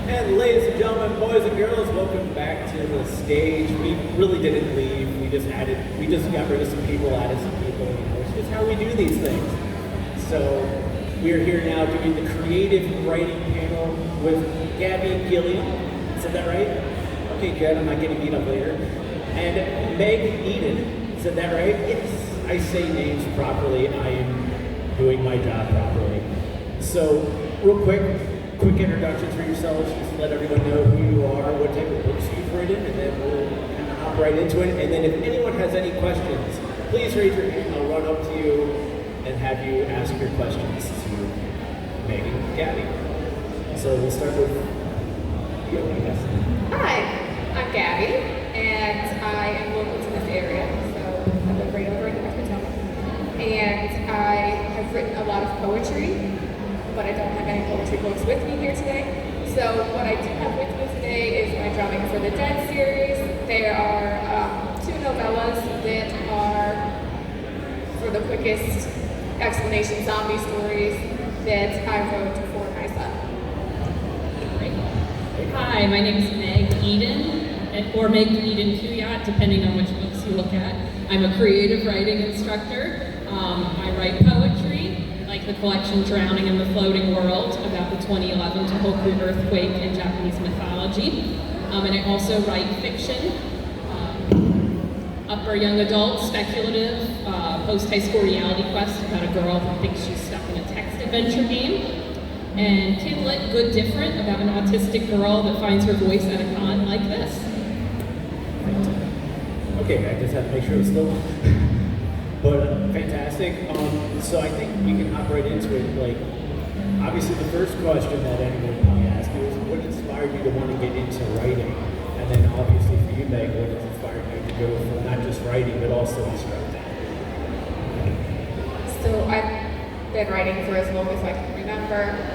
And ladies and gentlemen, boys and girls, welcome back to the stage. We really didn't leave. We just got rid of some people, added some people. You know, it's just how we do these things. So we are here now doing the creative writing panel with Gabby and Gilliam. Is that right? Okay, good. I'm not getting beat up later. And Meg Eden. Is that right? Yes. I say names properly. I am doing my job properly. So, real quick introductions for yourselves. Just let everyone know who you are, what type of books you've written, and then we'll kind of hop right into it. And then if anyone has any questions, please raise your hand. I'll run up to you and have you ask your questions to Megan and Gabby. So we'll start with you, I guess. Hi, I'm Gabby, and I am local to this area, so I live right over in North Potomac. And I have written a lot of poetry, but I don't have any poetry books with me here today. So what I do have with me today is my Drumming for the Dead series. There are 2 novellas that are, for the quickest explanation, zombie stories that I wrote for my son. Hi, my name is Meg Eden, or Meg Eden Kuyat, depending on which books you look at. I'm a creative writing instructor. I write poetry, like the collection Drowning in the Floating World, about the 2011 Tohoku earthquake in Japanese mythology. And I also write fiction, upper young adult, speculative, post-high school reality quest about a girl who thinks she's stuck in a text adventure game. And Kidlit, Good Different, about an autistic girl that finds her voice at a con like this. Okay, I just had to make sure it was still But fantastic. So I think we can hop right into it. Like, obviously the first question that anyone would probably ask you is, what inspired you to want to get into writing? And then obviously for you, Meg, what has inspired you to go from not just writing, but also instructing? So I've been writing for as long as I can remember.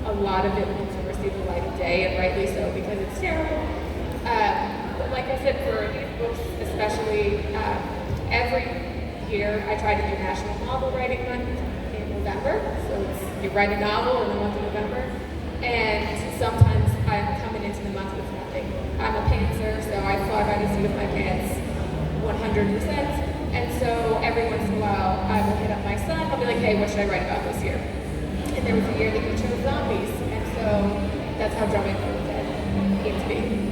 A lot of it will never see the light of day, and rightly so, because it's terrible. But like I said, for these books especially, every year I try to do National Novel Writing Month in November. So you write a novel in the month of November, and sometimes I'm coming into the month with nothing. I'm a pantser, so I fly by the seat of my pants 100%. And so every once in a while I will hit up my son, I'll be like, hey, what should I write about this year? And there was a year that he chose zombies, and so that's how Drumming for the Dead came to be.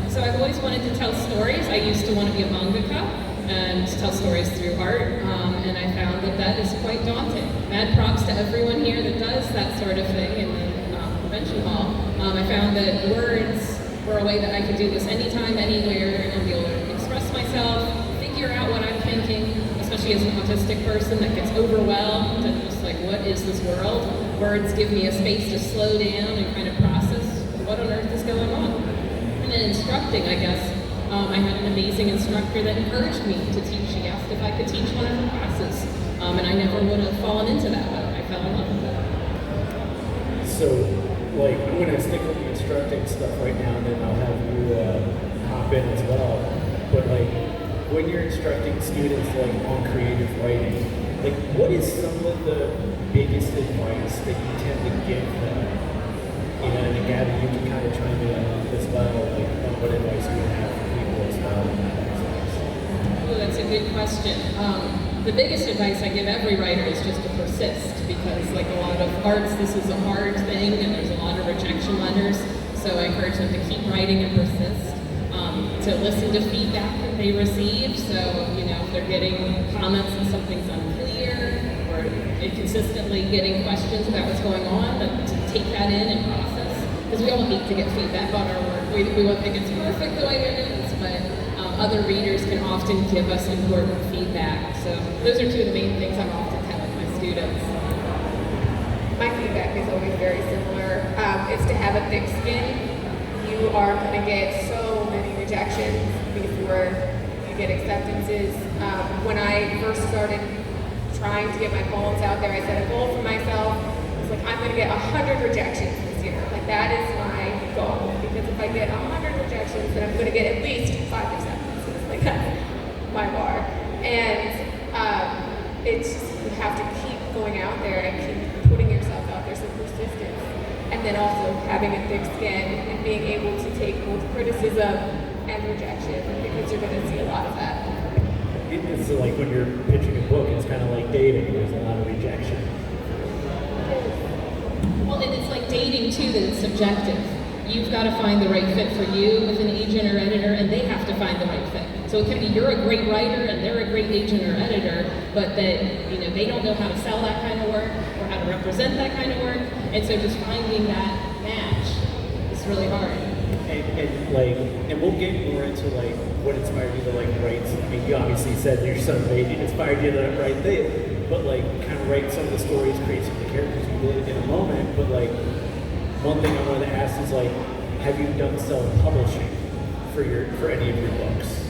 So I've always wanted to tell stories. I used to want to be a mangaka and tell stories through art, and I found that that is quite daunting. Mad props to everyone here that does that sort of thing in the convention hall. I found that words were a way that I could do this anytime, anywhere, and be able to express myself, figure out what I'm thinking, especially as an autistic person that gets overwhelmed and just like, what is this world? Words give me a space to slow down and kind of process what on earth is going on. And in instructing, I guess, I had an amazing instructor that encouraged me to teach. She asked if I could teach one of her classes, and I never would have fallen into that, but I fell in love with it. So, like, I'm going to stick with the instructing stuff right now, and then I'll have you hop in as well. But, like, when you're instructing students, like, on creative writing, like, what is some of the biggest advice that you tend to give them? You know, and Gabby, you can kind of chime in as well, like, on what advice you would have for people as well. Oh, that's a good question. The biggest advice I give every writer is just to persist, because like a lot of arts, this is a hard thing and there's a lot of rejection letters. So I encourage them to keep writing and persist, to listen to feedback that they receive. So, you know, if they're getting comments and something's unclear, or consistently getting questions about what's going on, but to take that in and process. Because we all hate to get feedback on our work. We won't think it's perfect the way it is, but other readers can often give us important feedback. So those are 2 of the main things I'm often telling my students. My feedback is always very similar. It's to have a thick skin. You are going to get so many rejections before you get acceptances. When I first started trying to get my poems out there, I set a goal for myself. It's like, I'm going to get 100 rejections this year. Like, that is my goal. Because if I get 100 rejections, then I'm going to get at least 5 acceptances. Like, that's my bar. And it's just, you have to keep going out there and keep putting yourself out there. there's some persistence. And then also having a thick skin and being able to take both criticism and rejection, because you're going to see a lot of that. It's like when you're pitching a book, it's kind of like dating. There's a lot of rejection. Well, and it's like dating too, that it's subjective. You've got to find the right fit for you with an agent or editor, and they have to find the right fit. So it could be you're a great writer and they're a great agent or editor, but that they don't know how to sell that kind of work or how to represent that kind of work, and so just finding that match is really hard. And we'll get more into like what inspired you to like write. I mean, you obviously said your son inspired you to write this, but like kind of write some of the stories, create some of the characters you did in a moment. But like one thing I wanted to ask is like, have you done self-publishing for any of your books?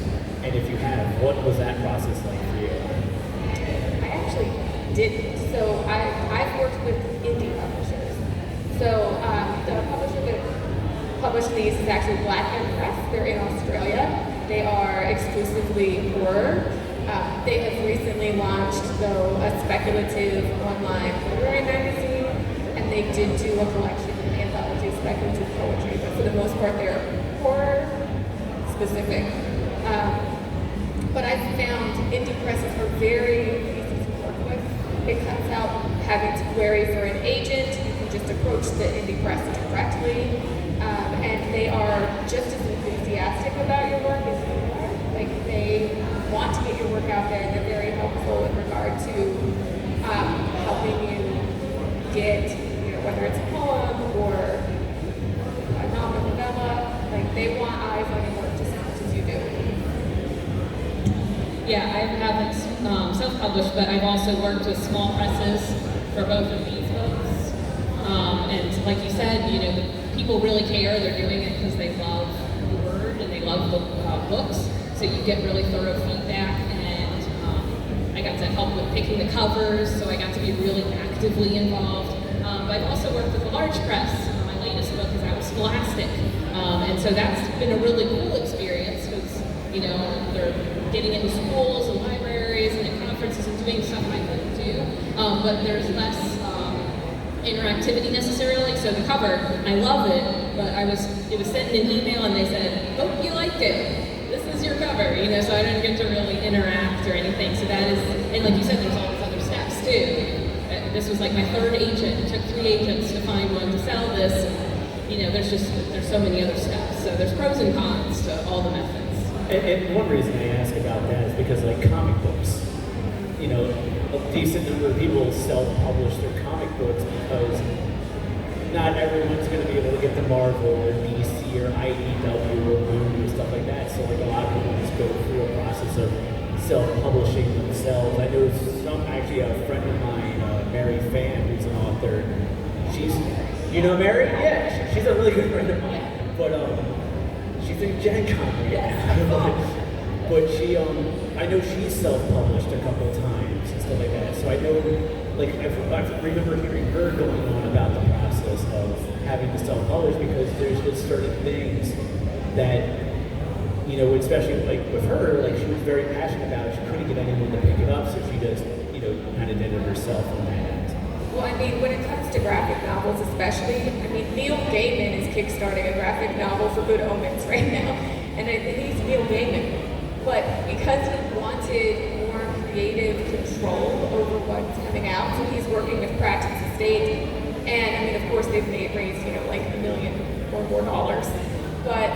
And if you have, what was that process like for you? I actually didn't. So I've worked with indie publishers. So the publisher that published these is actually Black Press. They're in Australia. They are exclusively horror. They have recently launched, though, a speculative online literary magazine, and they did do a collection of anthology speculative poetry, but for the most part they're horror specific. But I've found indie presses are very easy to work with. It cuts out having to query for an agent. You can just approach the indie press directly. And they are just as enthusiastic about your work as you are. Like, they want to get your work out there, and they're very helpful in regard to helping you get, whether it's a poem or a novel novella. Like, they want eyes on your work just as much as you do. Yeah, I haven't self-published, but I've also worked with small presses for both of these books. And like you said, the people really care. They're doing it because they love the word and they love the books. So you get really thorough feedback, and I got to help with picking the covers, so I got to be really actively involved. But I've also worked with a large press. My latest book is out with Scholastic, and so that's been a really cool experience because they're getting into schools and libraries and at conferences and doing stuff I couldn't do. But there's less interactivity necessarily. So the cover, I love it, but it was sent in an email and they said, "Hope you liked it. This is your cover." So I didn't get to really interact or anything. So that is, and like you said, there's all these other steps too. This was like my third agent. It took 3 agents to find one to sell this. And, there's so many other steps. So there's pros and cons to all the methods. And one reason I ask about that is because like comic books, a decent number of people self-publish their comic books because not everyone's going to be able to get the Marvel or DC or IDW or Boom or stuff like that. So like a lot of people just go through a process of self-publishing themselves. I know actually a friend of mine, Mary Fan, who's an author. She's, Mary? Yeah, she's a really good friend of mine. But she's in Gen Con right now. But she, I know she's self-published a couple of times and stuff like that. So I know, like, I remember hearing her going on about the process of having to self-publish because there's just certain things that, especially like with her, like she was very passionate about it. She couldn't get anyone to pick it up, so she just, kind of did it herself on that end. Well, I mean, when it comes to graphic novels especially, Neil Gaiman is kickstarting a graphic novel for Good Omens right now. And he's Neil Gaiman. But because he wanted more creative control over what's coming out, so he's working with Pratchett's estate. And, of course, they've raised, like $1 million or more dollars. But,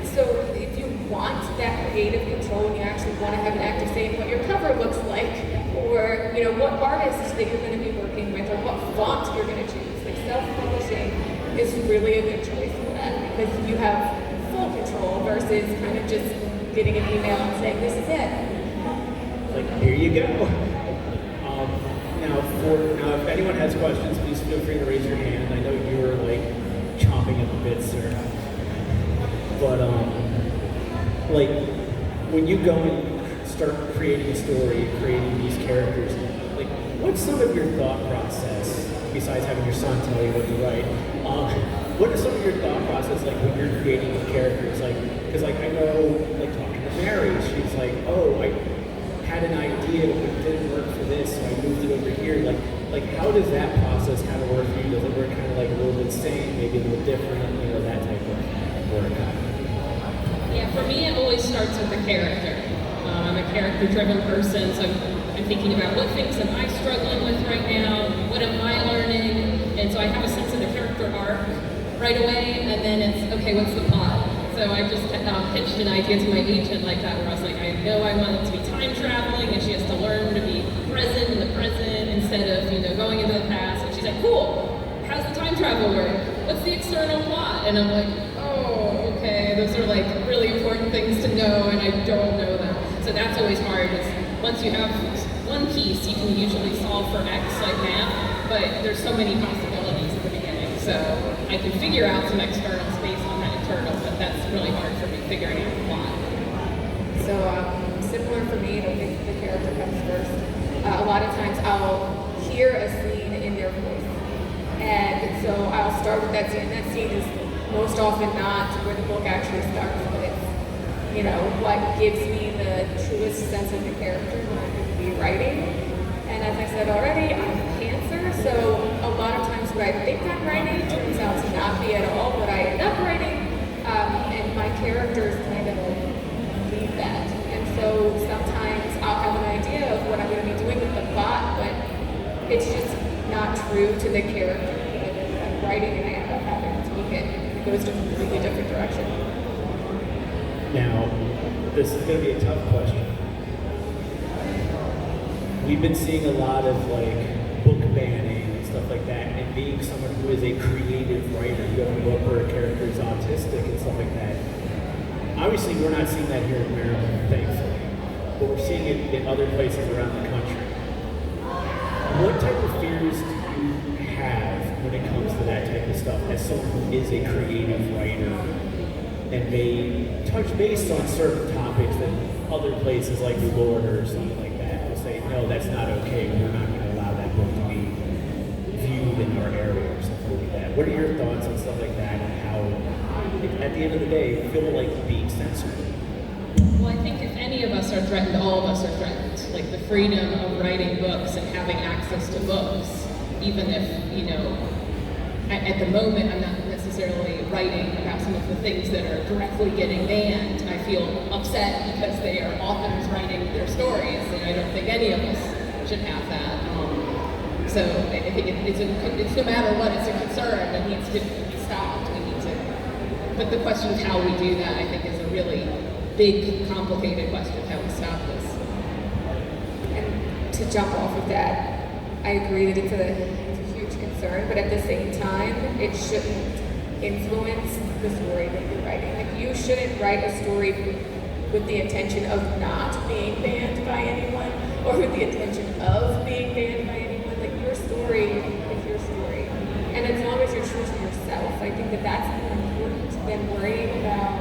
so if you want that creative control and you actually want to have an active say in what your cover looks like, or, what artists that you're going to be working with, or what font you're going to choose, like self-publishing is really a good choice for that because you have full control versus kind of just getting an email and saying, "This is it." Like, here you go. Now, if anyone has questions, please feel free to raise your hand. I know you were like chomping at the bit, sir. But like when you go and start creating a story, creating these characters, like what's some of your thought process besides having your son tell you what to write? What is some of your thought process like when you're creating the characters? Like, because like I know, like talking to Mary, she's like, "Oh, I had an idea, but it didn't work for this, so I moved it over here." Like, like how does that process kind of work for you? Does it work kind of like a little bit same, maybe a little different, that type of work? Yeah, for me it always starts with the character. I'm a character-driven person, so I'm thinking about what things am I struggling with right now, what am I learning, and so I have a sense of the character arc right away, and then it's, okay, what's the plot? So I just pitched an idea to my agent like that, where I was like, I know I want it to be time traveling, and she has to learn to be present in the present instead of, going into the past. And she's like, cool, how's the time travel work? What's the external plot? And I'm like, oh, okay, those are like really important things to know, and I don't know them. So that's always hard, is once you have one piece, you can usually solve for X like math, but there's so many possibilities at the beginning. So I can figure out some external space on that internal, but that's really hard for me figuring out the plot. So similar for me, the character comes first. A lot of times I'll hear a scene in their voice. And so I'll start with that scene. That scene is most often not where the book actually starts, but it's, what gives me the truest sense of the character when I'm going to be writing. And as I said already, I'm a Cancer, so a lot of times what I think I'm writing turns out to not be at all what I end up writing. And my characters kind of lead that. And so sometimes I'll have an idea of what I'm going to be doing with the plot, but it's just not true to the character that I'm writing, and I end up having to tweak it. It goes to a completely different direction. Now, this is going to be a tough question. We've been seeing a lot of book banning and stuff like that, and being someone who is a creative writer, you have a book where a character is autistic and stuff like that. Obviously, we're not seeing that here in Maryland, thankfully, but we're seeing it in other places around the country. What type of fears do you have when it comes to that type of stuff as someone who is a creative writer and may touch base on certain topics that other places like Florida or something like that will say, no, that's not okay, we're not going to allow that book to be viewed in our area or something like that. What are your thoughts on stuff like that and how, at the end of the day, you feel like being censored? Well, I think if any of us are threatened, all of us are threatened. Like the freedom of writing books and having access to books, even if, at the moment I'm not necessarily writing about some of the things that are directly getting banned. I feel upset because they are authors writing their stories, and I don't think any of us should have that. So I think it's no matter what, it's a concern that needs to be stopped. We need to, but the question of how we do that, I think, is a really big, complicated question, how we stop this. And to jump off of that, I agree that it's a huge concern, but at the same time, it shouldn't influence the story that you're writing. Like, you shouldn't write a story with the intention of not being banned by anyone, or with the intention of being banned by anyone. Like, your story is your story. And as long as you're true to yourself, I think that that's more important than worrying about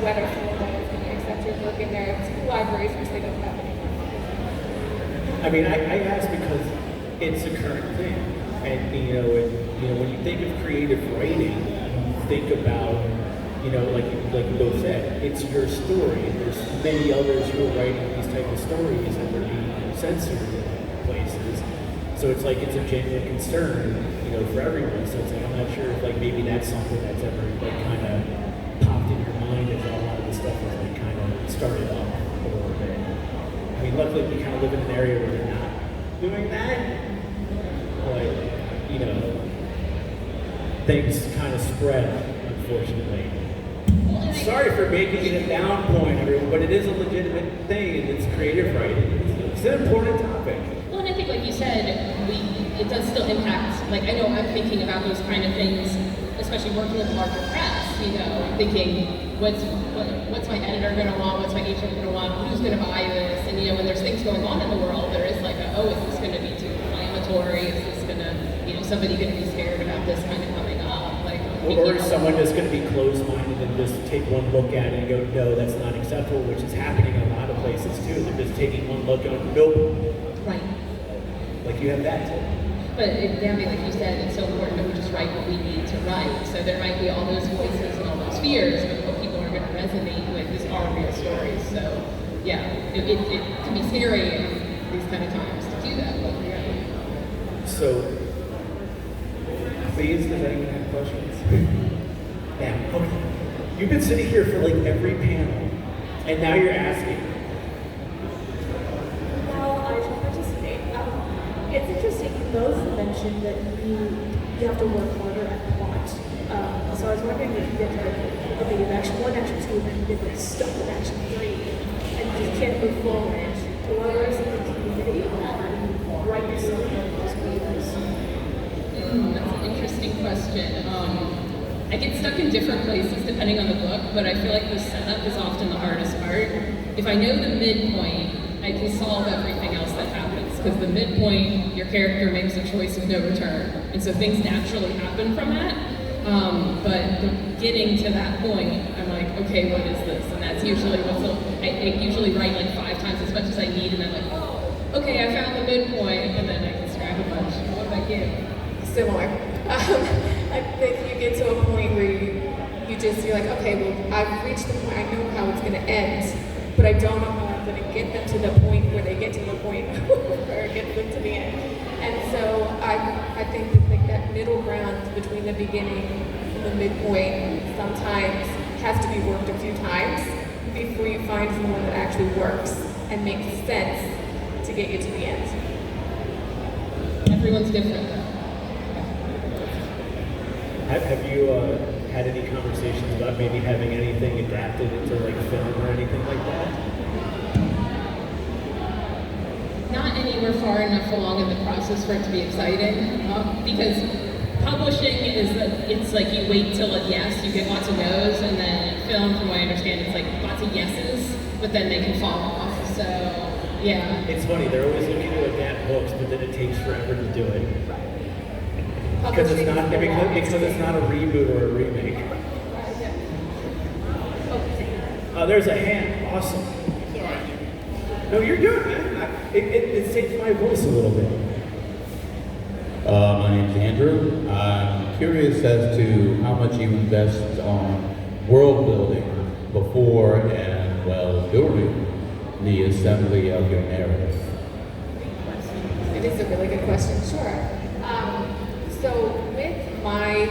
whether Florida is going to accept your book in their school libraries, which they don't have anymore. I mean, I ask because it's a current thing. And, when you think of creative writing, think about, like you both said, it's your story. There's many others who are writing these type of stories and they're being censored in places. So it's like it's a genuine concern, for everyone. So it's like I'm not sure if maybe that's something that's ever kind of popped in your mind as a lot of the stuff is kind of started up a little bit. I mean, luckily we kind of live in an area where they're not doing that. But things kind of spread, unfortunately. Sorry for making it a down point, everyone, but it is a legitimate thing, and it's creative writing. It's an important topic. Well, and I think, like you said, it does still impact. I know I'm thinking about those kind of things, especially working with larger press. Thinking what's my editor going to want, what's my agent going to want, who's going to buy this, and when there's things going on in the world, there is is this going to be too inflammatory? Is this going to, somebody going to be scared about this kind of coming up? Or is someone just going to be closed-minded and just take one look at it and go, no, that's not acceptable, which is happening in a lot of places too. They're just taking one look and nope. Right. You have that too. But Gabby, like you said, it's so important that we just write what we need to write. So there might be all those voices and all those fears, but what people are going to resonate with is our real stories. So yeah, it can be scary in these kind of times to do that. But yeah. So, please, does anyone have questions? Yeah, okay. You've been sitting here for like every panel, and now you're asking. Now I shall participate. It's interesting, you both mentioned that you have to work harder at plot. So I was wondering if you get to the beginning of action 1, action 2, and then you get like stuck with action 3, and you just can't move forward. Or are some of the community write the story of those movies? That's an interesting question. I get stuck in different places depending on the book, but I feel like the setup is often the hardest part. If I know the midpoint, I can solve everything else that happens, because the midpoint, your character makes a choice of no return, and so things naturally happen from that. But getting to that point, I'm like, okay, what is this? And that's usually I usually write like 5 times as much as I need, and I'm like, oh, okay, I found the midpoint, and then I can scrap a bunch. What about you? Similar. I think you get to a point where you're like, okay, well, I've reached the point, I know how it's going to end, but I don't know how I'm going to get them to the point where they get to the point where it gets them to the end. And so I think that like that middle ground between the beginning and the midpoint sometimes has to be worked a few times before you find someone that actually works and makes sense to get you to the end. Everyone's different though. Have you had any conversations about maybe having anything adapted into like film or anything like that? Not anywhere far enough along in the process for it to be exciting, because publishing is that it's like you wait till a yes, you get lots of no's, and then film, from what I understand, it's like lots of yeses, but then they can fall off. So yeah. It's funny, they're always looking to adapt books, but then it takes forever to do it. Because it's not a reboot or a remake. There's a hand. Awesome. No, you're good, man. It saves my voice a little bit. My name's Andrew. I'm curious as to how much you invest on world building before and, well, during the assembly of your narrative. It is a really good question, sure. So with my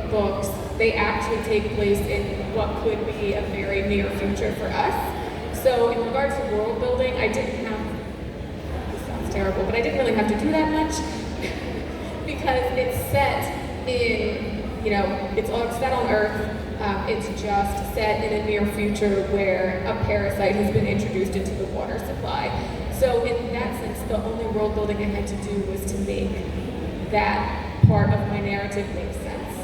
books, they actually take place in what could be a very near future for us. So in regards to world building, I didn't have, this sounds terrible, but I didn't really have to do that much because it's set in, it's set on Earth. It's just set in a near future where a parasite has been introduced into the water supply. So in that sense, the only world building I had to do was to make that part of my narrative make sense.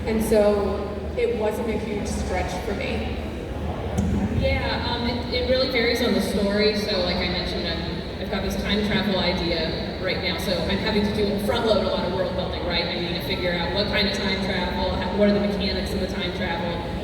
And so it wasn't a huge stretch for me. Yeah, it really varies on the story. So like I mentioned, I've got this time travel idea right now, so I'm having to front load a lot of world building, right? I need to figure out what kind of time travel, what are the mechanics of the time travel.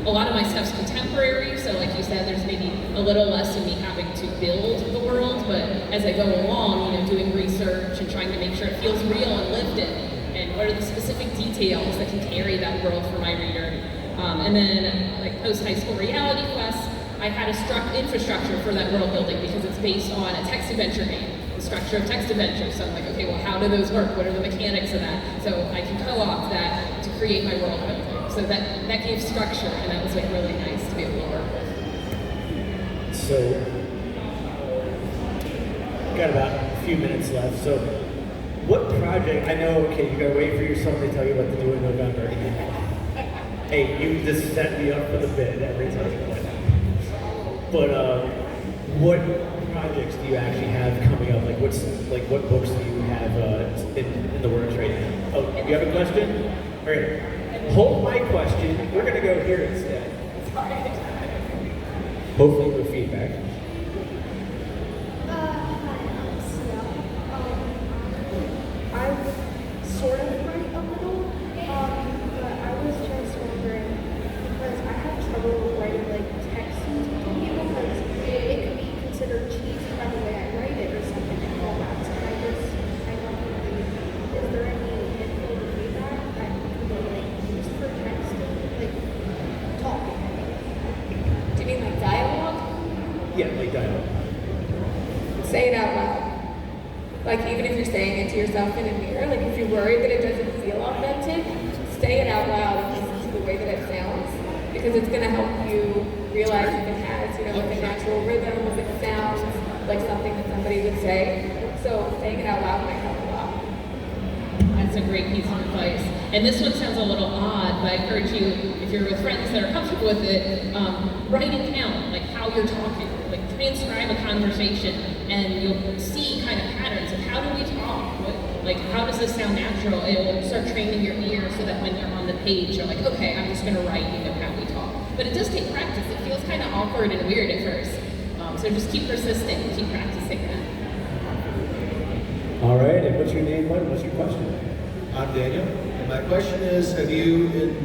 A lot of my stuff's contemporary, so like you said, there's maybe a little less of me having to build the world, but as I go along, doing research and trying to make sure it feels real and lived in, and what are the specific details that can carry that world for my reader. And then, like post-high school reality quests, I had a infrastructure for that world building because it's based on a text adventure game, the structure of text adventure. So I'm like, okay, well, how do those work? What are the mechanics of that? So I can co-opt that to create my world building. So that gave structure, and that was like really nice to be able to work with. So, got about a few minutes left. So, what project? I know. Okay, you gotta wait for yourself to tell you what to do in November. Hey, you just set me up for the bid every time. But what projects do you actually have coming up? What books do you have in the works right now? Oh, you have a question? All right. Hold my question. We're gonna go here instead. Hopefully with feedback. I sort of write a little, but I was just wondering, because I have trouble writing like text to people because it could be considered cheesy by the way I write it or something like that. So I don't really, is there any info or feedback that can be like used for text, like talking? Do you mean like dialogue? Yeah, like dialogue. Say it out loud. Like even if you're saying it to yourself in a mirror. Like if you're worried that it doesn't feel authentic, say it out loud and listen to the way that it sounds, because it's going to help you realize if it has, you know, like a natural rhythm, if it sounds like something that somebody would say. So saying it out loud might help a lot. That's a great piece of advice. And this one sounds a little odd, but I encourage you, if you're with friends that are comfortable with it, write it down, like how you're talking. Like transcribe a conversation, and you'll see kind of patterns of how do we talk? Like how does this sound natural? It will start training your ear so that when you're on the page, you're like, okay, I'm just going to write, you know, how we talk. But it does take practice. It feels kind of awkward and weird at first. So just keep persisting and keep practicing that. All right, and what's your name, bud? What's your question? I'm Daniel, and my question is, have you, in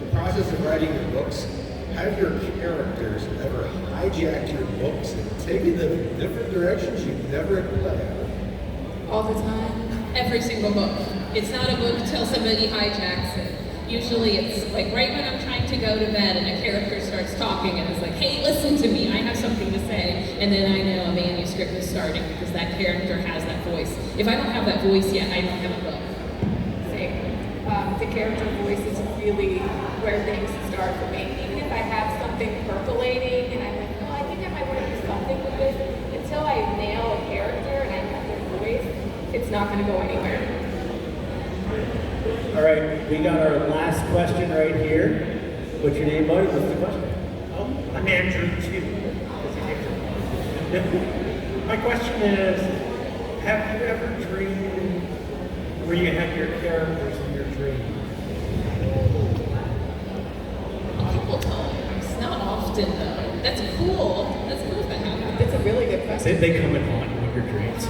the process of writing your books, have your characters ever hijacked your books and taken them in different directions you never planned? All the time. Every single book. It's not a book till somebody hijacks it. Usually it's like right when I'm trying to go to bed and a character starts talking and it's like, hey, listen to me, I have something to say. And then I know a manuscript is starting because that character has that voice. If I don't have that voice yet, I don't have a book. The character voice is really where things start for me. Even if I have something percolating and I'm like, oh, I think I might want to do something with this, until I nail a character and I have their voice, it's not going to go anywhere. All right, we got our last question right here. What's your name, buddy? What's the question? I'm Andrew too. My question is, have you ever dreamed where you had your characters in your dream? Couple times, not often though. That's cool. That's cool if that happens. That's a really good question. They come and haunt you in your dreams.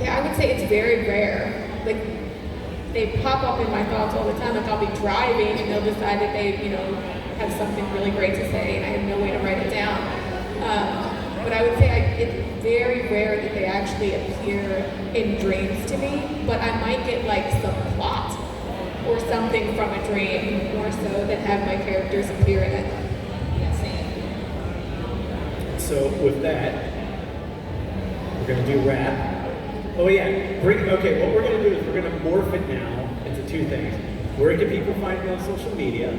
Yeah, I would say it's very rare. Like, they pop up in my thoughts all the time. Like, I'll be driving and they'll decide that they, you know, have something really great to say and I have no way to write it down. But I would say it's very rare that they actually appear in dreams to me, but I might get like some plot or something from a dream more so than have my characters appear in it. Yeah, same. So with that, we're gonna do rap. Oh yeah, okay, what we're gonna do is we're gonna morph it now into two things. Where can people find you on social media?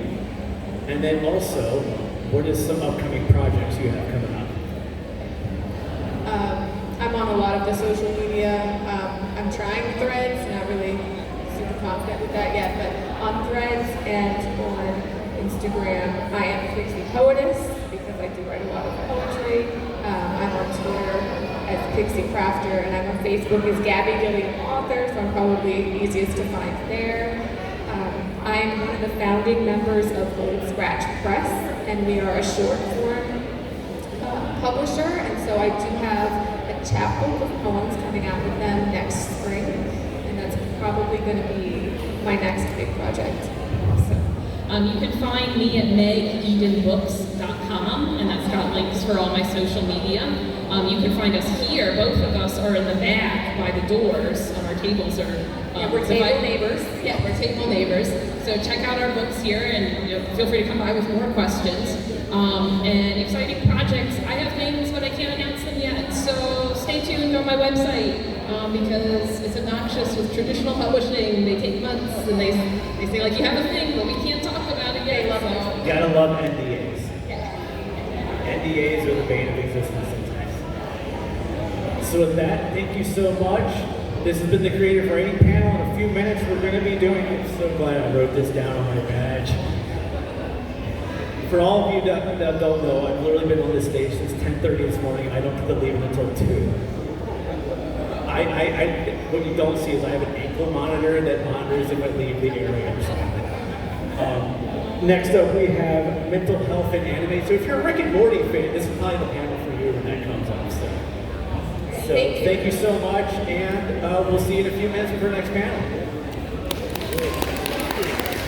And then also, what is some upcoming projects you have coming up? I'm on a lot of the social media. I'm trying Threads, not really super confident with that yet, but on Threads and on Instagram, I am Pixie Poetess because I do write a lot of poetry. I'm on Twitter as Pixie Crafter, and I'm on Facebook as Gabby, Gilliam Author, so I'm probably easiest to find there. I'm one of the founding members of Old Scratch Press, and we are a short form publisher, and so I do have a chapbook of poems coming out with them next spring, and that's probably going to be my next big project. You can find me at megedenbooks.com, and that's got links for all my social media. You can find us here. Both of us are in the back by the doors. Our tables are... we're table neighbors. Yeah, we're table neighbors. So check out our books here, and feel free to come by with more questions. And exciting projects. I have names, but I can't announce them yet. So stay tuned on my website, because it's obnoxious with traditional publishing. They take months, and they say, like, you have a thing, but we can't talk about it yet. So. Gotta love NDAs. Yeah. NDAs are the bane of existence sometimes. So with that, thank you so much. This has been the Creative Writing Panel. In a few minutes, we're going to be doing it. I'm so glad I wrote this down on my badge. For all of you that don't know, I've literally been on this stage since 10:30 this morning, and I don't get to leave it until 2. What you don't see is I have an ankle monitor that monitors if I leave the area or something. Next up, we have mental health and anime. So if you're a Rick and Morty fan, this is probably the panel for you when that comes up. So thank you so much, and we'll see you in a few minutes for our next panel.